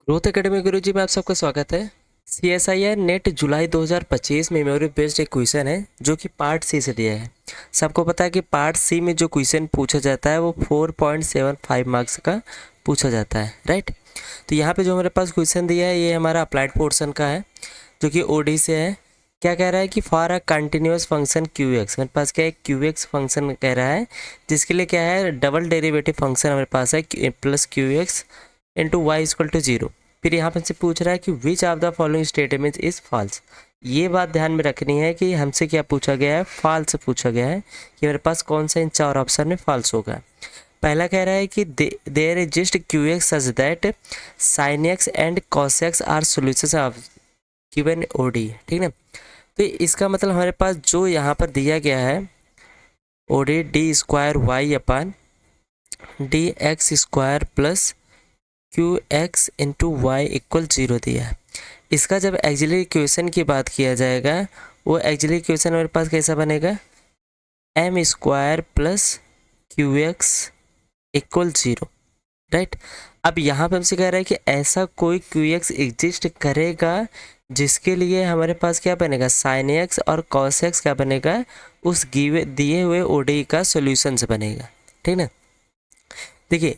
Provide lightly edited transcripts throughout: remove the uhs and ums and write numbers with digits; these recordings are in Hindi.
ग्रोथ एकेडमी गुरुजी में आप सबका स्वागत है। CSIR नेट जुलाई 2025 में मेमोरी बेस्ड एक क्वेश्चन है जो कि पार्ट सी से दिया है। सबको पता है कि पार्ट सी में जो क्वेश्चन पूछा जाता है वो 4.75 मार्क्स का पूछा जाता है, राइट। तो यहाँ पे जो हमारे पास क्वेश्चन दिया है ये हमारा अप्लाइड पोर्शन का है जो कि ओडी से है। क्या कह रहा है कि for a continuous function Q x, मेरे पास क्या है क्यू एक्स फंक्शन कह रहा है जिसके लिए क्या है डबल डेरिवेटिव फंक्शन हमारे पास है plus Q x into Y equal to zero. फिर यहाँ पर से पूछ रहा है कि which of the following statement is false. ये बात ध्यान में रखनी है कि हमसे क्या पूछा गया है, फॉल्स पूछा गया है कि मेरे पास कौन सा इन चार ऑप्शन में फॉल्स होगा। पहला कह रहा है कि there exist Q x such that sine X and cos x are solutions of given OD, ठीक है। तो इसका मतलब हमारे पास जो यहाँ पर दिया गया है ओडी d square y upon d x square plus Q x into Y equal zero दिया है। इसका जब एक्सिलरी इक्वेशन की बात किया जाएगा वो एक्सिलरी इक्वेशन हमारे पास कैसा बनेगा, M square plus Q X equal zero, right. अब यहाँ पे हमसे कह रहा है कि ऐसा कोई क्यू एक्स एग्जिस्ट करेगा जिसके लिए हमारे पास क्या बनेगा, साइन एक्स और कॉस एक्स क्या बनेगा, उस दिए हुए ओडी का सोल्यूशन से बनेगा, ठीक ना। देखिए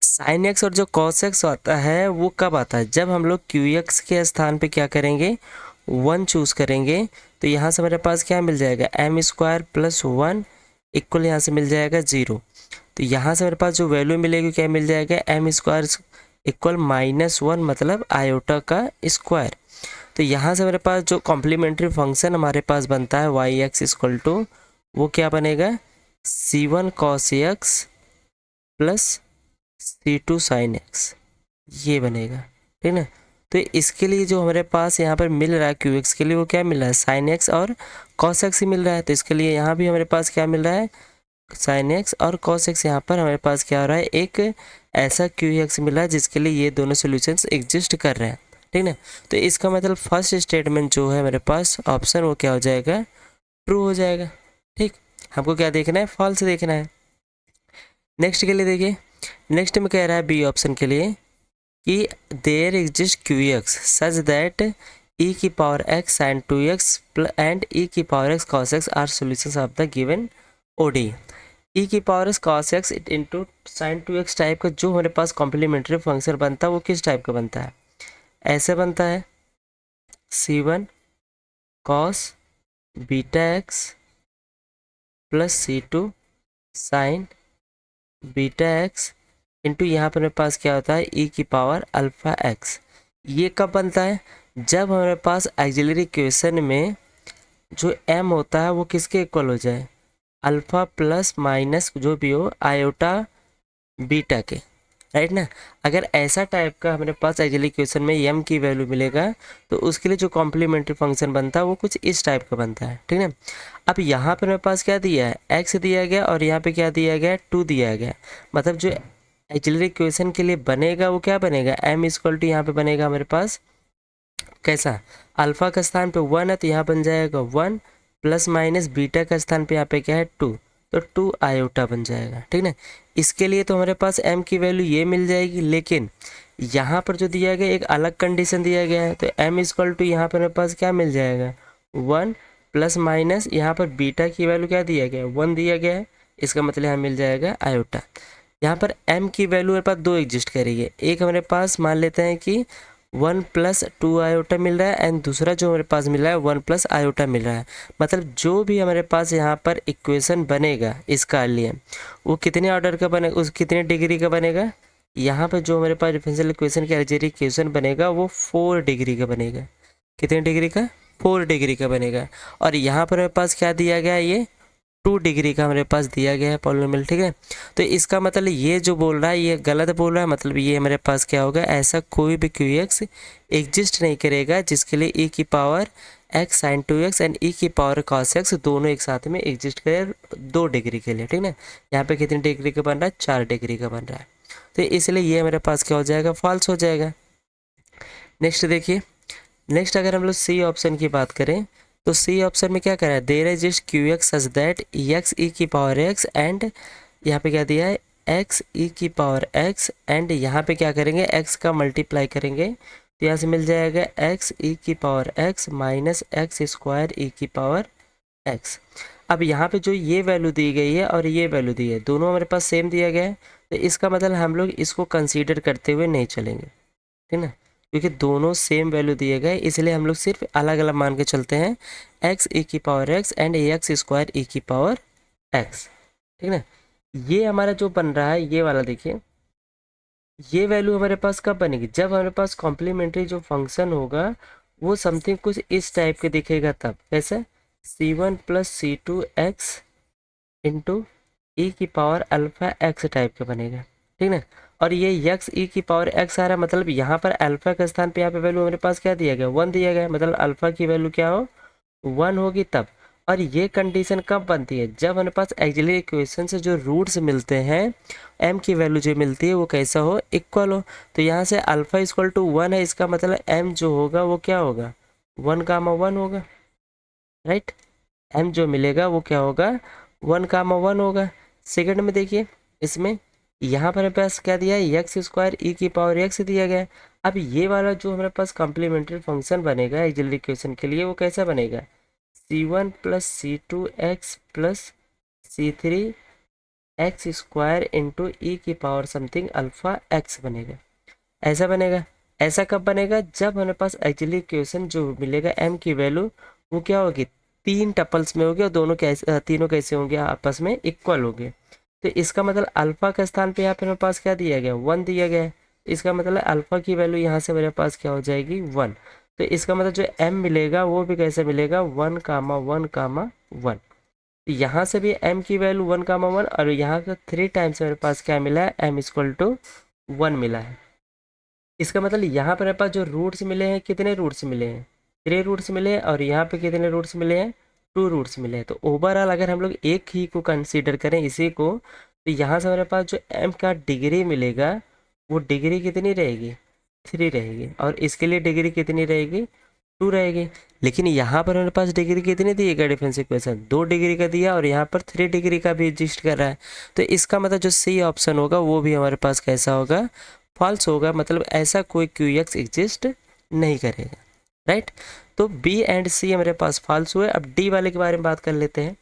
साइन एक्स और जो कॉस एक्स आता है वो कब आता है, जब हम लोग क्यू एक्स के स्थान पे क्या करेंगे, वन चूज़ करेंगे। तो यहाँ से हमारे पास क्या मिल जाएगा, M square plus one equal यहाँ से मिल जाएगा जीरो। तो यहाँ से मेरे पास जो वैल्यू मिलेगी क्या मिल जाएगा, M square equal minus one मतलब आयोटा का स्क्वायर। तो यहाँ से मेरे पास जो कॉम्प्लीमेंट्री फंक्शन हमारे पास बनता है वाई एक्स इक्वल टू वो क्या बनेगा, c one cos x plus C2 sine x, ये बनेगा, ठीक ना। तो इसके लिए जो हमारे पास यहाँ पर मिल रहा है क्यू एक्स के लिए वो क्या मिल रहा है, साइन एक्स और कॉस एक्स ही मिल रहा है। तो इसके लिए यहाँ भी हमारे पास क्या मिल रहा है, साइन एक्स और कॉस एक्स। यहाँ पर हमारे पास क्या हो रहा है, एक ऐसा क्यू एक्स मिला है जिसके लिए ये दोनों सोल्यूशंस एग्जिस्ट कर रहे हैं, ठीक ना। तो इसका मतलब फर्स्ट स्टेटमेंट जो है मेरे पास ऑप्शन वो क्या हो जाएगा, ट्रू हो जाएगा, ठीक। हमको क्या देखना है, फॉल्स देखना है। नेक्स्ट के लिए देखिए, नेक्स्ट में कह रहा है बी ऑप्शन के लिए कि there exist Q x such that e की power x sine two x and e की power x cos x are solutions of the given ODE. E की power x cos x into sine two x type का जो हमारे पास कॉम्प्लीमेंट्री फंक्शन बनता है वो किस टाइप का बनता है, ऐसे बनता है C one cos beta x plus C two sine beta x into यहाँ पर मेरे पास क्या होता है ई की पावर अल्फ़ा एक्स। ये कब बनता है, जब हमारे पास एक्सिलरी इक्वेशन में जो m होता है वो किसके इक्वल हो जाए, अल्फ़ा प्लस माइनस जो भी हो आयोटा बीटा के, राइट ना। अगर ऐसा टाइप का हमारे पास एक्सिलरी इक्वेशन में m की वैल्यू मिलेगा तो उसके लिए जो कॉम्प्लीमेंट्री फंक्शन बनता है वो कुछ इस टाइप का बनता है, ठीक है। अब यहाँ पर मेरे पास क्या दिया है, x दिया गया और यहाँ पे क्या दिया गया, 2 दिया गया। मतलब जो एक्सिलरी इक्वेशन के लिए बनेगा वो क्या बनेगा, m इक्वल टू यहाँ पे बनेगा हमारे पास कैसा, अल्फ़ा का स्थान पे 1 है तो यहाँ बन जाएगा 1 प्लस माइनस बीटा का स्थान पे यहाँ पे क्या है 2, तो 2 आयोटा बन जाएगा, ठीक ना। इसके लिए तो हमारे पास m की वैल्यू ये मिल जाएगी, लेकिन यहाँ पर जो दिया गया एक अलग कंडीशन दिया गया है। तो m इक्वल टू यहाँ पर मेरे पास क्या मिल जाएगा 1 प्लस माइनस यहाँ पर बीटा की वैल्यू क्या दिया गया है, 1 दिया गया है। इसका मतलब यहाँ मिल जाएगा आयोटा। यहाँ पर m की वैल्यू मेरे पास दो एग्जिस्ट करेगी, एक हमारे पास मान लेते हैं कि 1 प्लस 2 आयोटा मिल रहा है एंड दूसरा जो हमारे पास मिल रहा है 1 प्लस आयोटा मिल रहा है। मतलब जो भी हमारे पास यहाँ पर इक्वेशन बनेगा इसका लिए वो कितने ऑर्डर का बनेगा, उस कितने डिग्री का बनेगा। यहाँ पर जो हमारे पास डिफरेंशियल इक्वेशन की अलजेब्रिक इक्वेशन बनेगा वो 4 डिग्री का बनेगा। कितने डिग्री का, 4 डिग्री का बनेगा। और यहाँ पर हमारे पास क्या दिया गया है, ये 2 डिग्री का हमारे पास दिया गया है पॉलिनोमियल, ठीक है। तो इसका मतलब ये जो बोल रहा है ये गलत बोल रहा है। मतलब ये हमारे पास क्या होगा, ऐसा कोई भी क्यू एक्स एग्जिस्ट नहीं करेगा जिसके लिए ई की power x sine two x and e की पावर कॉस एक्स दोनों एक साथ में एग्जिस्ट करे 2 डिग्री के लिए, ठीक है। यहाँ पे कितनी डिग्री का बन रहा है, 4 डिग्री का बन रहा है। तो इसलिए ये हमारे पास क्या हो जाएगा, फॉल्स हो जाएगा। नेक्स्ट देखिए, नेक्स्ट अगर हम लोग सी ऑप्शन की बात करें तो सी ऑप्शन में क्या करा है, there exist Q x such that x e की पावर एक्स एंड यहाँ पे क्या दिया है एक्स ई की पावर एक्स एंड यहाँ पे क्या करेंगे, एक्स का मल्टीप्लाई करेंगे तो यहाँ से मिल जाएगा एक्स ई की power x minus x square e की पावर एक्स। अब यहाँ पे जो ये वैल्यू दी गई है और ये वैल्यू दी है, दोनों हमारे पास सेम दिया गया है, तो इसका मतलब हम लोग इसको कंसीडर करते हुए नहीं चलेंगे, ठीक ना, क्योंकि दोनों सेम वैल्यू दिए गए, इसलिए हम लोग सिर्फ अलग अलग मान के चलते हैं, एक्स ई की power x and x square e की पावर एक्स, ठीक ना। ये हमारा जो बन रहा है ये वाला देखिए, ये वैल्यू हमारे पास कब बनेगी, जब हमारे पास कॉम्प्लीमेंट्री जो फंक्शन होगा वो समथिंग कुछ इस टाइप के दिखेगा, तब कैसे c1 plus C two x into e की पावर अल्फ़ा एक्स टाइप का बनेगा, ठीक ना। और ये यक्स ई की पावर एक्स आ रहा है, मतलब यहाँ पर अल्फ़ा के स्थान पे यहाँ पे वैल्यू हमारे पास क्या दिया गया, 1 दिया गया, मतलब अल्फ़ा की वैल्यू क्या हो, 1 होगी तब। और ये कंडीशन कब बनती है, जब हमारे पास एक्सिलरी इक्वेशन से जो रूट्स मिलते हैं, m की वैल्यू जो मिलती है वो कैसा हो, इक्वल हो। तो यहाँ से अल्फ़ा इक्वल टू 1 है, इसका मतलब m जो होगा वो क्या होगा, 1, 1 होगा, राइट। m जो मिलेगा वो क्या होगा, 1, 1 होगा। सेकंड में देखिए, इसमें यहाँ पर हमारे पास क्या दिया है, एक्स स्क्वायर ई की पावर एक्स दिया गया है। अब ये वाला जो हमारे पास कॉम्प्लीमेंट्री फंक्शन बनेगा एक्सिलरी इक्वेशन के लिए, वो कैसा बनेगा, c1 plus C two x plus C three x square into e की पावर समथिंग अल्फ़ा एक्स बनेगा, ऐसा बनेगा। ऐसा कब बनेगा, जब हमारे पास एक्चुअली इक्वेशन जो मिलेगा m की वैल्यू वो क्या होगी, 3 टपल्स में होगी और दोनों कैसे, तीनों कैसे होंगे, आपस में इक्वल होंगे। तो इसका मतलब अल्फ़ा के स्थान पे यहाँ पे हमारे पास क्या दिया गया, 1 दिया गया है। इसका मतलब अल्फ़ा की वैल्यू यहाँ से मेरे पास क्या हो जाएगी, 1। तो इसका मतलब जो m मिलेगा वो भी कैसे मिलेगा, 1, 1, 1। यहाँ से भी m की वैल्यू 1, 1 और यहाँ का 3 टाइम्स मेरे पास क्या मिला है, m इक्वल टू 1 मिला है। इसका मतलब यहाँ पर मेरे पास जो रूट्स मिले हैं, कितने रूट्स मिले हैं, 3 रूट्स मिले हैं, और यहाँ पे कितने रूट्स मिले हैं, 2 रूट्स मिले हैं। तो ओवरऑल अगर हम लोग एक ही को कंसीडर करें इसी को, तो यहाँ से हमारे पास जो m का डिग्री मिलेगा वो डिग्री कितनी रहेगी, 3 रहेगी, और इसके लिए डिग्री कितनी रहेगी, 2 रहेगी। लेकिन यहाँ पर हमारे पास डिग्री कितनी दी है, डिफरेंस इक्वेशन 2 डिग्री का दिया और यहाँ पर 3 डिग्री का भी एग्जिस्ट कर रहा है। तो इसका मतलब जो सी ऑप्शन होगा वो भी हमारे पास कैसा होगा, फॉल्स होगा, मतलब ऐसा कोई क्यू एक्स एग्जिस्ट नहीं करेगा, राइट। तो बी एंड सी हमारे पास फॉल्स हुए। अब डी वाले के बारे में बात कर लेते हैं।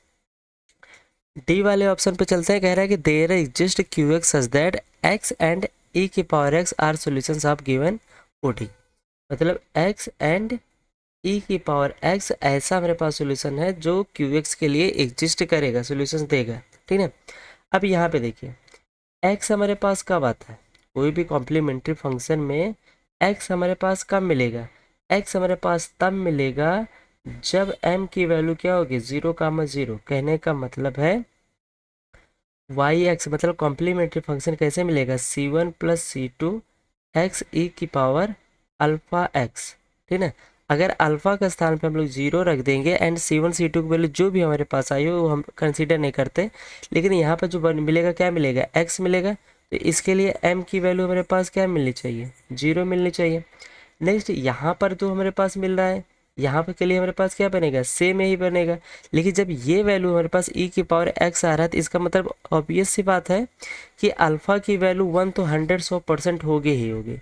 डी वाले ऑप्शन पे चलते हैं, कह रहा है कि there exist Q x such that x and e की power x are solutions of given ODE, मतलब एक्स एंड ई की पावर एक्स ऐसा मेरे पास सॉल्यूशन है जो क्यू एक्स के लिए एग्जिस्ट करेगा, सॉल्यूशन देगा, ठीक है। अब यहाँ पे देखिए, एक्स हमारे पास कब आता है, कोई भी कॉम्प्लीमेंट्री फंक्शन में एक्स हमारे पास कब मिलेगा, एक्स हमारे पास तब मिलेगा जब m की वैल्यू क्या होगी, 0, 0। कहने का मतलब है वाई एक्स, मतलब कॉम्प्लीमेंट्री फंक्शन कैसे मिलेगा, c1 plus C two x e की पावर अल्फ़ा एक्स, ठीक है। अगर अल्फ़ा का स्थान पे हम लोग 0 रख देंगे एंड c1 c2 की वैल्यू जो भी हमारे पास आई हो वो हम कंसीडर नहीं करते, लेकिन यहाँ पर जो मिलेगा क्या मिलेगा, x मिलेगा। तो इसके लिए m की वैल्यू हमारे पास क्या मिलनी चाहिए, 0 मिलनी चाहिए। नेक्स्ट यहाँ पर जो हमारे पास मिल रहा है, यहाँ पर के लिए हमारे पास क्या बनेगा, सेम ही बनेगा। लेकिन जब ये वैल्यू हमारे पास e की पावर x आ रहा है, तो इसका मतलब ऑब्वियस सी बात है कि अल्फ़ा की वैल्यू 1 तो 100% होगी ही होगी।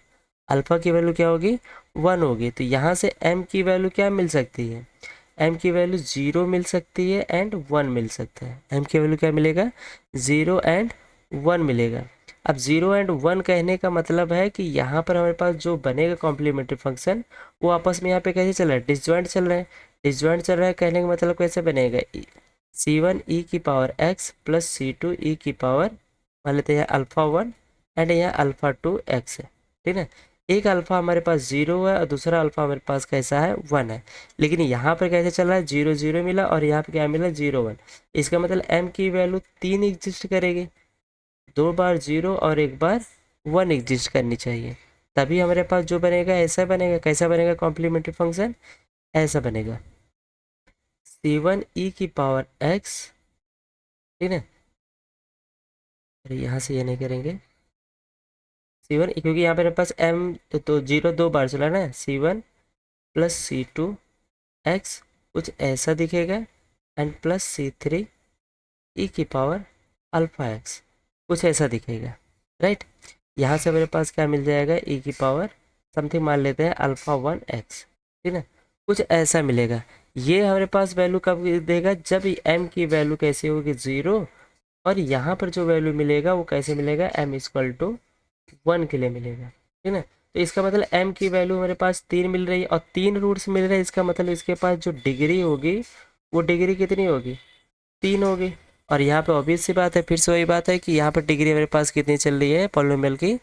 अल्फ़ा की वैल्यू क्या होगी, 1 होगी। तो यहाँ से m की वैल्यू क्या मिल सकती है, m की वैल्यू 0 मिल सकती है एंड 1 मिल सकता है। m की वैल्यू क्या मिलेगा, 0 एंड 1 मिलेगा। अब 0 एंड 1 कहने का मतलब है कि यहाँ पर हमारे पास जो बनेगा कॉम्प्लीमेंट्री फंक्शन वो आपस में यहाँ पे कैसे चल रहा है, डिसजॉइंट चल रहा है। डिसजॉइंट चल रहा है कहने का मतलब कैसे बनेगा, c1 ई की पावर x प्लस c2 ई की पावर, मान लेते हैं अल्फ़ा 1 एंड यहाँ अल्फ़ा 2 x है, ठीक है। एक अल्फ़ा हमारे पास 0 है और दूसरा अल्फ़ा हमारे पास कैसा है, 1 है। लेकिन यहाँ पर कैसे चल रहा है, 0, 0 मिला और यहाँ पे क्या मिला, 0, 1। इसका मतलब m की वैल्यू 3 एग्जिस्ट करेगी, 2 बार 0 और 1 बार 1 एग्जिस्ट करनी चाहिए, तभी हमारे पास जो बनेगा ऐसा बनेगा। कैसा बनेगा कॉम्प्लीमेंट्री फंक्शन, ऐसा बनेगा, c1 ई की पावर x, ठीक है। अरे यहाँ से ये नहीं करेंगे c1, क्योंकि यहाँ पे मेरे पास m तो 0 2 बार चला ना, c1 प्लस c2 x कुछ ऐसा दिखेगा एंड प्लस c3 ई की पावर अल्फ़ा एक्स, कुछ ऐसा दिखेगा, राइट। यहाँ से मेरे पास क्या मिल जाएगा, e की पावर समथिंग मान लेते हैं अल्फ़ा 1x, ठीक है, कुछ ऐसा मिलेगा। ये हमारे पास वैल्यू कब देगा, जब m की वैल्यू कैसी होगी 0, और यहाँ पर जो वैल्यू मिलेगा वो कैसे मिलेगा, m इक्वल टू 1 के लिए मिलेगा, ठीक है। तो इसका मतलब m की वैल्यू हमारे पास 3 मिल रही है और 3 रूट्स मिल रहे हैं, इसका मतलब इसके पास जो डिग्री होगी वो डिग्री कितनी होगी, 3 होगी। और यहाँ पे ऑब्वियस सी बात है, फिर से वही बात है कि यहाँ पर डिग्री हमारे पास कितनी चल रही है, पॉलिनोमियल की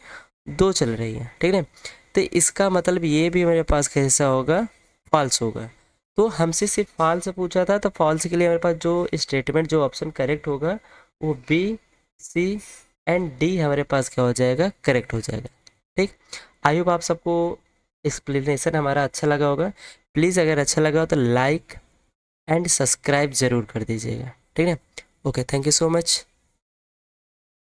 2 चल रही है, ठीक है। तो इसका मतलब ये भी हमारे पास कैसा होगा, फॉल्स होगा। तो हमसे सिर्फ फॉल्स पूछा था, तो फॉल्स के लिए हमारे पास जो स्टेटमेंट, जो ऑप्शन करेक्ट होगा वो बी, सी एंड डी हमारे पास क्या हो जाएगा, करेक्ट हो जाएगा, ठीक। आई होप आप सबको एक्सप्लेनेशन हमारा अच्छा लगा होगा। प्लीज़ अगर अच्छा लगा हो तो लाइक एंड सब्सक्राइब ज़रूर कर दीजिएगा, ठीक है। Okay, thank you so much.